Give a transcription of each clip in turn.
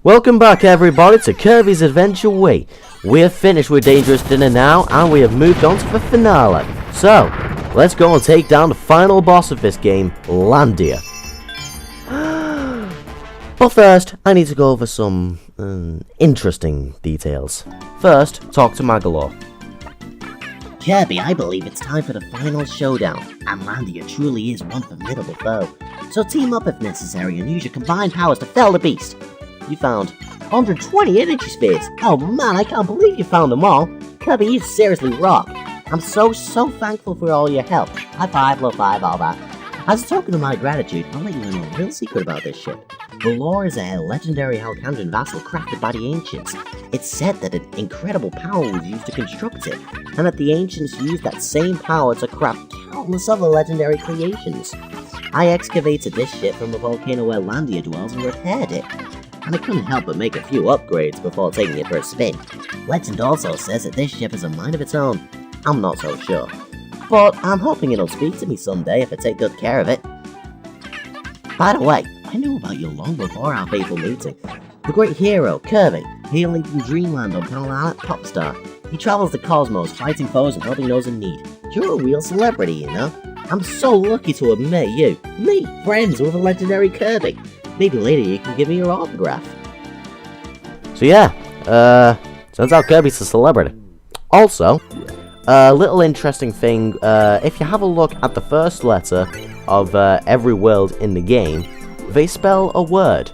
Welcome back everybody to Kirby's Adventure Way. We have finished with Dangerous Dinner now and we have moved on to the finale. So, let's go and take down the final boss of this game, Lumbia. But first, I need to go over some interesting details. First, talk to Magalore. Kirby, I believe it's time for the final showdown, and Lumbia truly is one formidable foe. So team up if necessary and use your combined powers to fell the beast. You found 120 energy spheres. Oh man, I can't believe you found them all. Kirby, you seriously rock. I'm so thankful for all your help. High five, low five, all that. As a token of my gratitude, I'll let you in a real secret about this ship. Valor is a legendary Halcandrian vassal crafted by the Ancients. It's said that an incredible power was used to construct it, and that the Ancients used that same power to craft countless other legendary creations. I excavated this ship from the volcano where Lumbia dwells and repaired it, and I couldn't help but make a few upgrades before taking it for a spin. Legend also says that this ship has a mind of its own. I'm not so sure, but I'm hoping it'll speak to me someday if I take good care of it. By the way, I knew about you long before our fateful meeting. The great hero, Kirby, hailing from Dreamland on planet Popstar. He travels the cosmos, fighting foes and helping those in need. You're a real celebrity, you know? I'm so lucky to have met you. Me, friends with a legendary Kirby. Maybe later you can give me your autograph. So yeah, turns out Kirby's a celebrity. Also, a little interesting thing, if you have a look at the first letter of every world in the game, they spell a word,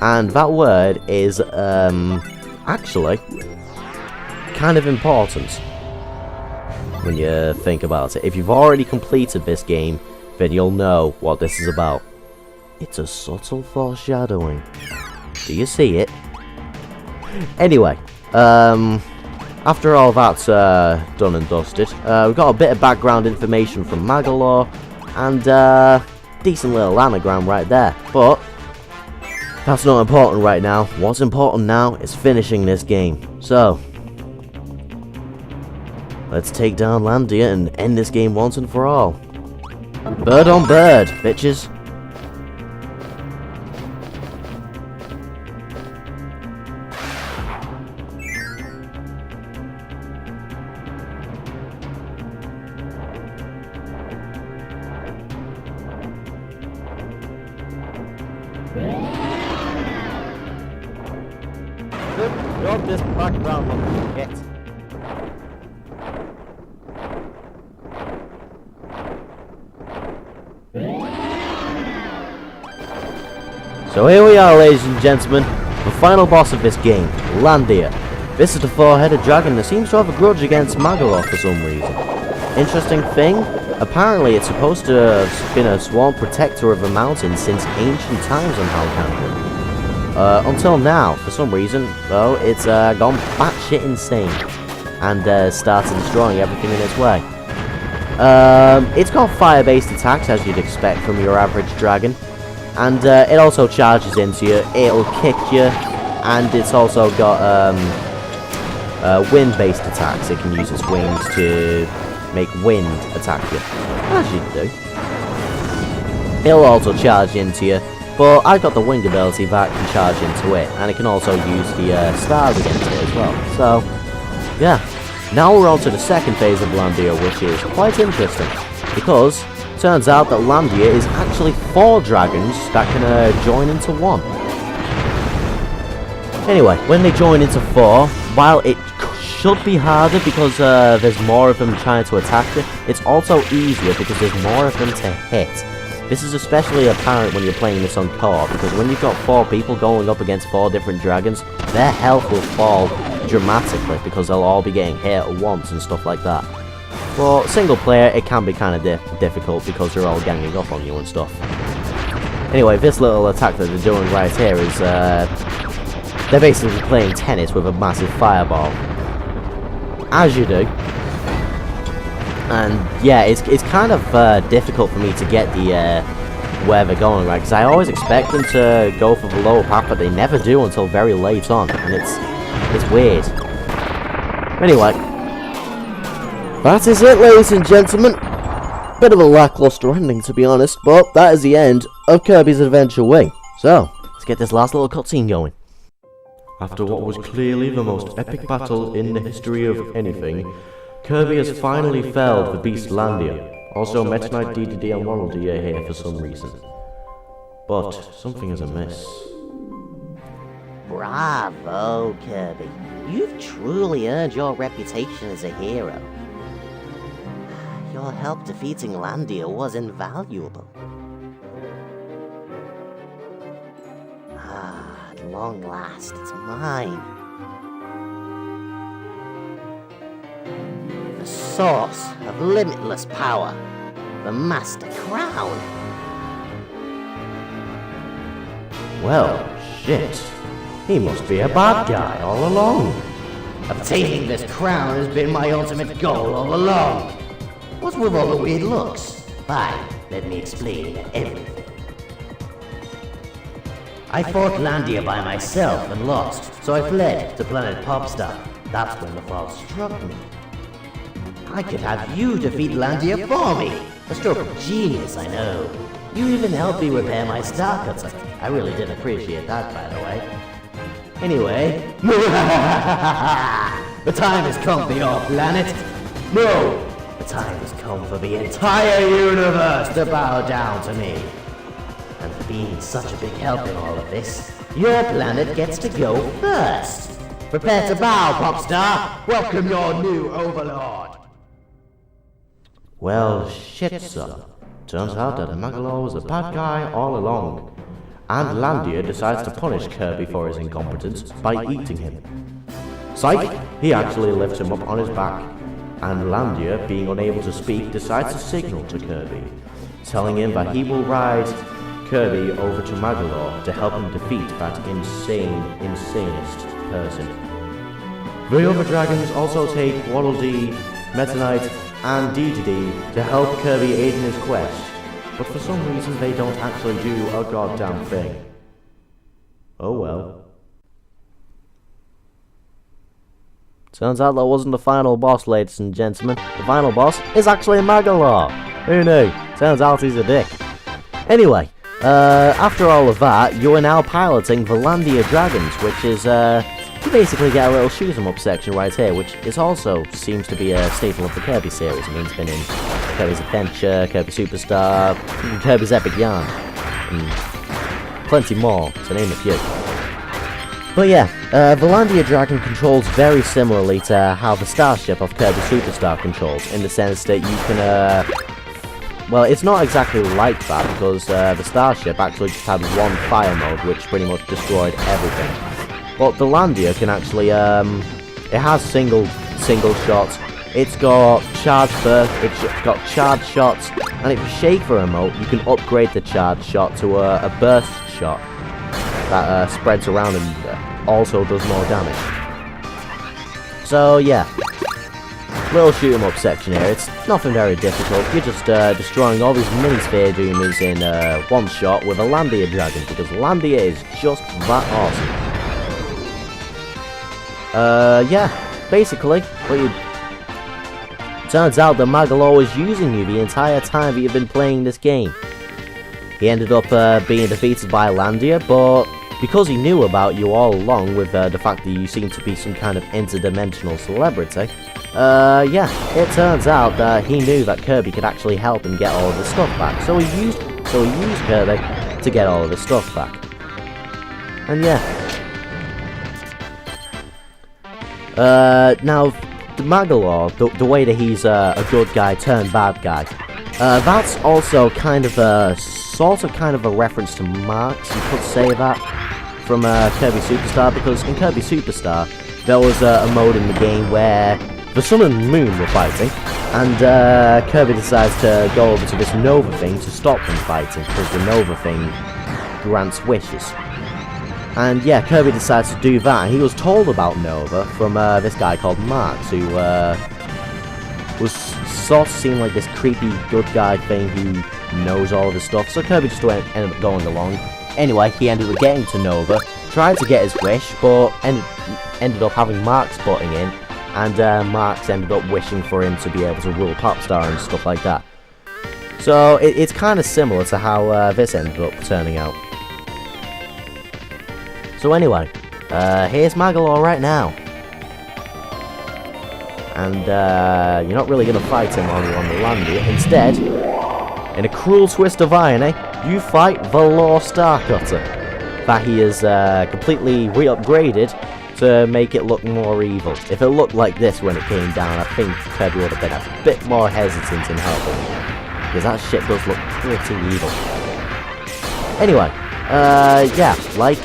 and that word is actually kind of important when you think about it. If you've already completed this game, then you'll know what this is about. It's a subtle foreshadowing. Do you see it? Anyway, after all that's done and dusted, we've got a bit of background information from Magalore, and decent little anagram right there. But that's not important right now. What's important now is finishing this game. So, let's take down Lumbia and end this game once and for all. Bird on bird, bitches. Good job this background looks shit. So here we are, ladies and gentlemen, the final boss of this game, Lumbia. This is the four-headed dragon that seems to have a grudge against Magalore for some reason. Interesting thing, apparently it's supposed to have been a sworn protector of the mountain since ancient times on Halcandrian. Until now, for some reason, though, it's gone batshit insane and started destroying everything in its way. It's got fire-based attacks, as you'd expect from your average dragon, and it also charges into you, it'll kick you, and it's also got wind-based attacks. It can use its wings to make wind attack you, as you do. It'll also charge into you, but I've got the wing ability that can charge into it, and it can also use the stars against it as well. So, yeah. Now we're on to the second phase of Lumbia, which is quite interesting, because it turns out that Lumbia is actually 4 dragons that can join into one. Anyway, when they join into 4, while it should be harder because there's more of them trying to attack you, it's also easier because there's more of them to hit. This is especially apparent when you're playing this on co-op, because when you've got 4 people going up against 4 different dragons, their health will fall dramatically because they'll all be getting hit at once and stuff like that. For single player, it can be kind of difficult because they're all ganging up on you and stuff. Anyway, this little attack that they're doing right here is, they're basically playing tennis with a massive fireball. As you do. And yeah, it's kind of difficult for me to get the where they're going, right? Because I always expect them to go for the lower path, but they never do until very late on, and it's weird. Anyway, that is it, ladies and gentlemen. Bit of a lackluster ending, to be honest, but that is the end of Kirby's Adventure Way. So, let's get this last little cutscene going. After what was clearly the most epic battle in the history of anything, Kirby has finally felled the beast Landia. Also, Meta Knight, DDD and Waddle Dee are here for some reason. But something is amiss. Bravo, Kirby. You've truly earned your reputation as a hero. Your help defeating Landia was invaluable. At long last, it's mine. The source of limitless power. The Master Crown. Well, shit. He must be a bad guy all along. Obtaining this crown has been my ultimate goal all along. What's with all the weird looks? Fine, let me explain everything. I fought Landia by myself and lost, so I fled to planet Popstar. That's when the fall struck me. I could have you defeat Landia for me. A stroke of genius, I know. You even helped me repair my star cutter. I really did appreciate that, by the way. Anyway, the time has come for your planet. No, the time has come for the entire universe to bow down to me. And for being such a big help in all of this, your planet gets to go first. Prepare to bow, Popstar. Welcome your new overlord. Well, shit, son. Turns out that Magalore was a bad guy all along. And Landia decides to punish Kirby for his incompetence by eating him. Psych! He actually lifts him up on his back. And Landia, being unable to speak, decides to signal to Kirby, telling him that he will ride Kirby over to Magalore to help him defeat that insanest person. The other dragons also take Waddle Dee, Meta Knight, and DDD to help Kirby aid in his quest, but for some reason they don't actually do a goddamn thing. Oh well. Turns out that wasn't the final boss, ladies and gentlemen. The final boss is actually Magalore. Who knew? Turns out he's a dick. Anyway, after all of that, you are now piloting the Lumbia Dragons, which is, you basically get a little shoot 'em up section right here, which is also seems to be a staple of the Kirby series. I mean, it's been in Kirby's Adventure, Kirby Superstar, Kirby's Epic Yarn, and plenty more, to name a few. But yeah, the Lumbia Dragon controls very similarly to how the Starship of Kirby Superstar controls, in the sense that you can, well, it's not exactly like that, because the Starship actually just had one fire mode, which pretty much destroyed everything. But the Landia can actually, it has single shots, it's got charge burst, it's got charge shots, and if you shake the remote, you can upgrade the charge shot to a burst shot that spreads around and also does more damage. So yeah, little shoot 'em up section here. It's nothing very difficult. You're just destroying all these mini sphere doomers in one shot with a Lumbia Dragon, because Landia is just that awesome. Yeah, basically, but turns out that Magalore was using you the entire time that you've been playing this game. He ended up being defeated by Landia, but because he knew about you all along, with the fact that you seem to be some kind of interdimensional celebrity, yeah, it turns out that he knew that Kirby could actually help him get all of his stuff back. So he used Kirby to get all of his stuff back. And yeah. Now, the Magalore, the way that he's a good guy turned bad guy, that's also kind of a reference to Marx, you could say that, from Kirby Superstar, because in Kirby Superstar, there was a mode in the game where the Sun and Moon were fighting, and Kirby decides to go over to this Nova thing to stop them fighting, because the Nova thing grants wishes. And yeah, Kirby decides to do that, and he was told about Nova from this guy called Marx, who was sort of seemed like this creepy good guy thing who knows all of his stuff, so Kirby just ended up going along. Anyway, he ended up getting to Nova, tried to get his wish, but ended up having Marx butting in, and Marx ended up wishing for him to be able to rule Popstar and stuff like that. So it's kind of similar to how this ended up turning out. So anyway, here's Magolor right now. And you're not really going to fight him on the Landia. Instead, in a cruel twist of irony, you fight Valor Starcutter. That he is completely re-upgraded to make it look more evil. If it looked like this when it came down, I think Kirby would have been a bit more hesitant in helping. Because that shit does look pretty evil. Anyway, yeah, like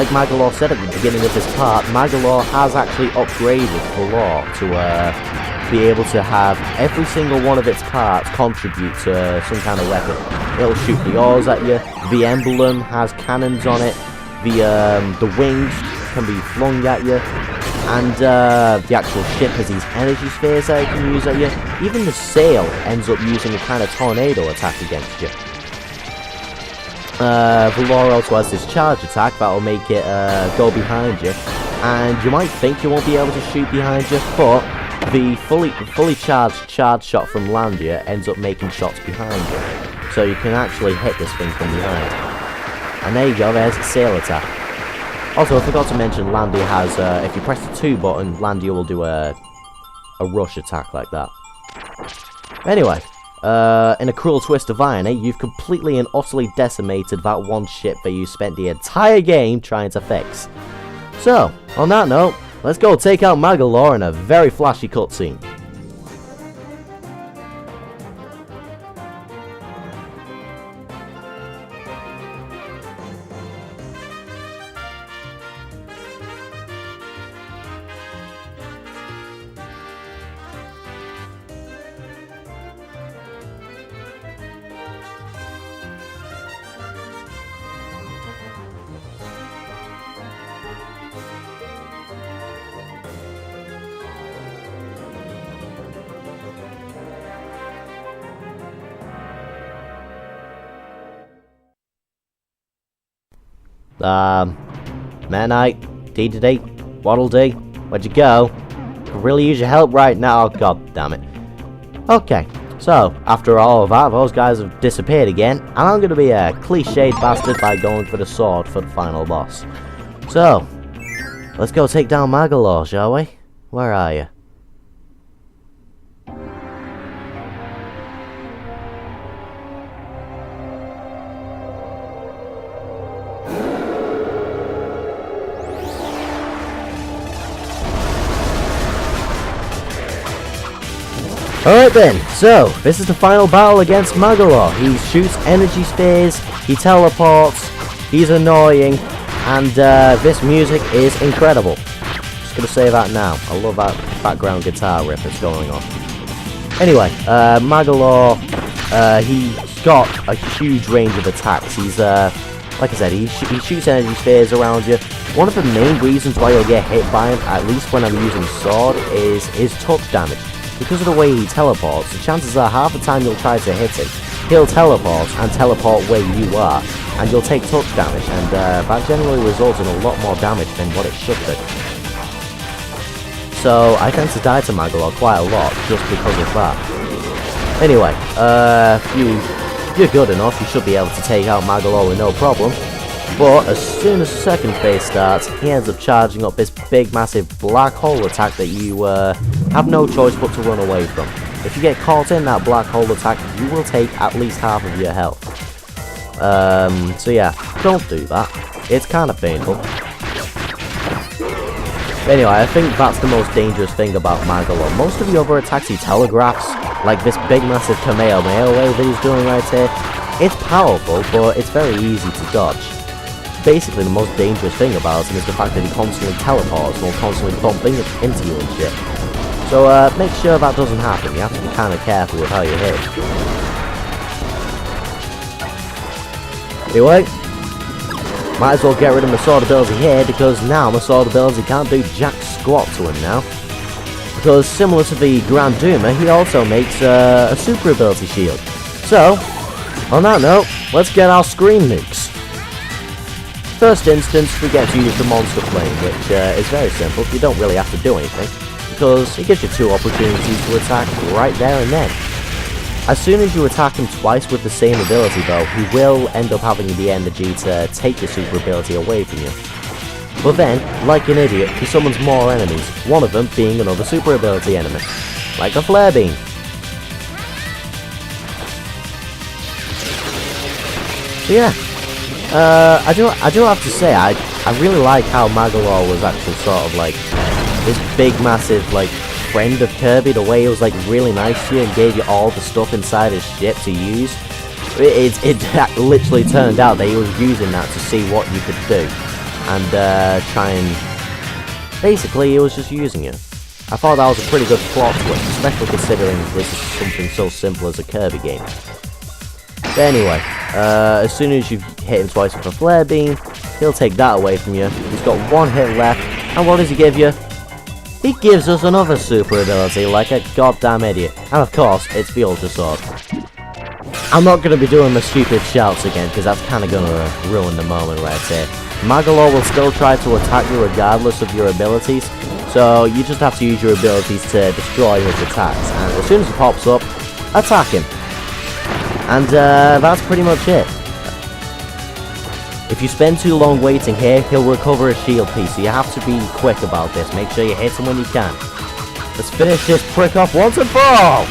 Magolor said at the beginning of this part, Magolor has actually upgraded Valor to be able to have every single one of its parts contribute to some kind of weapon. It'll shoot the ores at you, the emblem has cannons on it, the wings can be flung at you, and the actual ship has these energy spheres that it can use at you. Even the sail ends up using a kind of tornado attack against you. Valor also has this charge attack that will make it go behind you, and you might think you won't be able to shoot behind you, but the fully charged charge shot from Landia ends up making shots behind you, so you can actually hit this thing from behind. And there you go, there's the sail attack. Also, I forgot to mention Landia has, if you press the 2 button, Landia will do a rush attack like that. Anyway, in a cruel twist of irony, you've completely and utterly decimated that one ship that you spent the entire game trying to fix. So, on that note, let's go take out Magolor in a very flashy cutscene. Meta Knight, D to D, Waddle Dee, where'd you go? Could really use your help right now, oh, god damn it. Okay, so, after all of that, those guys have disappeared again, and I'm gonna be a cliched bastard by going for the sword for the final boss. So, let's go take down Magolor, shall we? Where are you? Alright then, so, this is the final battle against Magolor. He shoots energy spheres, he teleports, he's annoying, and this music is incredible. Just gonna say that now. I love that background guitar riff that's going on. Anyway, Magolor, he's got a huge range of attacks. He's, like I said, he shoots energy spheres around you. One of the main reasons why you'll get hit by him, at least when I'm using sword, is his touch damage. Because of the way he teleports, the chances are half the time you'll try to hit him, he'll teleport and teleport where you are, and you'll take touch damage, and that generally results in a lot more damage than what it should be. So I tend to die to Magolor quite a lot just because of that. Anyway, if you're good enough, you should be able to take out Magolor with no problem. But as soon as the second phase starts, he ends up charging up this big massive black hole attack that you have no choice but to run away from. If you get caught in that black hole attack, you will take at least half of your health. So yeah, don't do that. It's kind of painful. Anyway, I think that's the most dangerous thing about Magolor. Most of the other attacks he telegraphs, like this big massive Kamehameha wave that he's doing right here, it's powerful, but it's very easy to dodge. Basically, the most dangerous thing about him is the fact that he constantly teleports and will constantly bump into you and shit. So make sure that doesn't happen. You have to be kind of careful with how you hit. Anyway, might as well get rid of my sword ability here, because now my sword ability can't do jack squat to him now. Because similar to the Grand Duma, he also makes a super ability shield. So, on that note, let's get our screen nukes. First instance, we get to use the monster plane, which is very simple. You don't really have to do anything, because it gives you 2 opportunities to attack right there and then. As soon as you attack him twice with the same ability though, he will end up having the energy to take your super ability away from you. But then, like an idiot, he summons more enemies, one of them being another super ability enemy, like a flare beam. So yeah, I do have to say, I really like how Magolor was actually sort of like this big massive like friend of Kirby, the way he was like really nice to you and gave you all the stuff inside his ship to use. It literally turned out that he was using that to see what you could do and try and basically he was just using it. I thought that was a pretty good plot twist, especially considering this is something so simple as a Kirby game. But anyway, as soon as you've hit him twice with a flare beam, he'll take that away from you. He's got one hit left, and what does he give you? He gives us another super ability like a goddamn idiot. And of course, it's the Ultra Sword. I'm not going to be doing my stupid shouts again, because that's kind of going to ruin the moment right here. Magolor will still try to attack you regardless of your abilities, so you just have to use your abilities to destroy his attacks. And as soon as he pops up, attack him. And that's pretty much it. If you spend too long waiting here, he'll recover a shield piece, so you have to be quick about this. Make sure you hit him when you can. Let's finish this prick off once and for all!